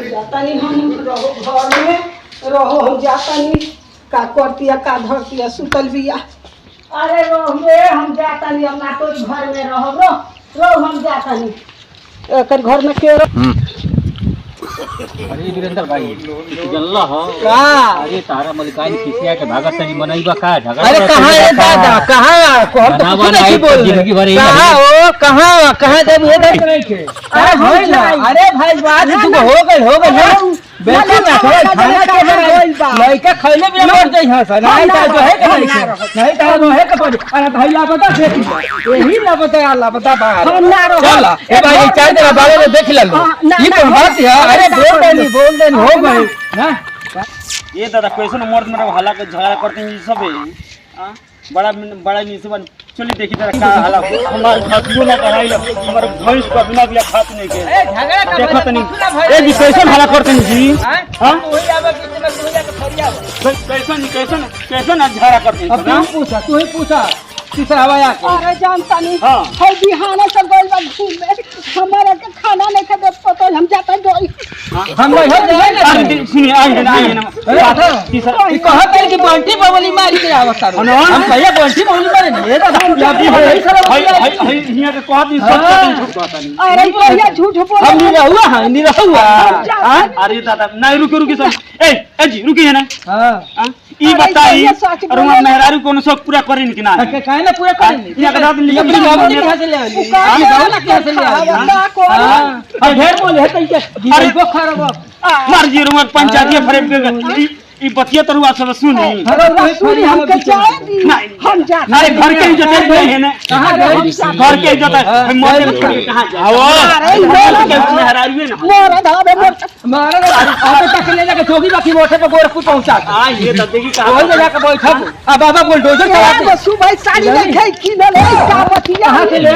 जाता नहीं हम रहो घर में रहो हम जाता नहीं का करतिया का धरतिया सुतल बिया अरे रे हम जाता नहीं हम ना तो घर में रहो हम जाता नहीं एकर घर में के अरे वीरेंद्र भाई जल्ला हो का अरे तारा मलिकाई किसिया के भागत तनी मनईबा का झगड़ा अरे कहां है दादा कहां कोहर तो नहीं बोल जिंदगी भर कहां ओ कहां दे ये देख नहीं के अरे भाई बात तू हो गई बेटा ना खाना के लइका खइले बिना मर जाई हस नहीं ता जो है के नहीं ता जो है के अरे भैया बता देख यही ना बता अल्लाह बता बाहर चल ए भाई चाय तेरा बारे में देख ले ये तो बात है अरे बोल देनी हो गई ना ये दादा कैसे मर्द मेरा हल्ला के झगड़ा करते हैं सब हां बड़ा निसबन चली देखी तेरा का हल्ला हमार भतियो ना कराई हमार भैंस को बिना बिया खात नहीं के ए झगड़ा का देखत नहीं ए जी कैसे हल्ला करते हैं जी हां वही आवे बीच में तू जाके फरिया कैसे ना झगड़ा करते हैं तू ही पूछा किसे हवाया अरे जानता नहीं है बिहाना से गोल बन घूमे हमारा के खाना नहीं खा पता हम जाता जोई हम नहीं हो जाए सुनिए आए ना ये कहत है कि बंटी बबली मारी के आवत हम कहिए बंटी बबली मारे नहीं ये तो हम यादी है हिया के कहत नहीं सब झूठ कहता नहीं अरे भैया झूठ बोल हम नहीं रहुआ अरे दादा नहीं रुके सब ए जी रुकिए ना हां ई बताई और हम मेहरारू कोनो सब पूरा करे नहीं कि ना काहे ना पूरा करे ये के दादा ये गावली कहां से ले आली ये गावली कहां से ले आली हां ढेर बोल है तई अरे को खराब मार जी रुमा पंचायत फरे ई बतिया तरुआ सब सुनी सुनी हम के चाय दी हम जा नहीं घर के इज्जत नहीं है ना कहां घर के इज्जत है मोरे छोड़ के कहां जाओ अरे मेहरारू ना मोर धाबे मारे आगे तक ले जाके जोगी बाकी मोटे पे गोरखपुर पहुंचा हां ये तो देखी कहां वही जगह के बैठब आ बाबा बुलडोजर चला तो सुबह साड़ी में खाई की न ले का बतिया कहां से ले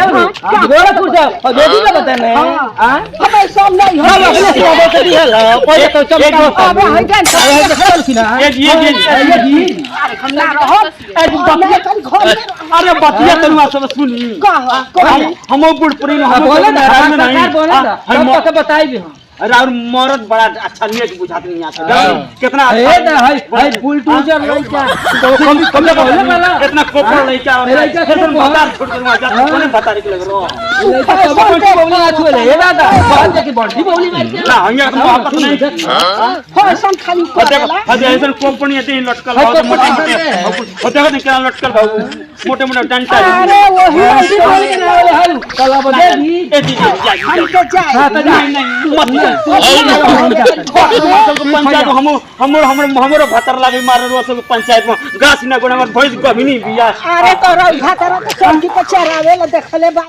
गोरखपुर से और जोगी का बता नहीं हां हमें सब नहीं हो अगले से बता है पहले तो चमका अबे है जान ये जी अरे खन्ना रहो अरे बतिया तरुआ सब सुनी हम बुढ़पुरी में बोले ना बोले ना बताई भी अरे और मरद बड़ा अच्छा नेक बुझात नहीं आता कितना हाय बुलडोजर लइका कम बोले ना इतना कोपर लइका और फिर बाजार छोड़ के वहां जाते कोने बता के लग रहा लइका सब बंटी बोली ना छुए ये दादा बात है कि बंटी बोली ना हंगा तो वापस नहीं फैशन खाली करेला अरे ऐसा कंपनी है लटकल बहुत मोटे होता है क्या लटकल मोटे मोटे डंटा अरे वही बंटी बोली के ना वाले हल कला बदे भी ए जी हम के जाए हां तो नहीं पंचायत हमरो भतर लागे मारन सब पंचायत में गाछ ना गोना भैंस गभिनी बिया अरे तो रही भातर तो सब की पचारावे ला देखले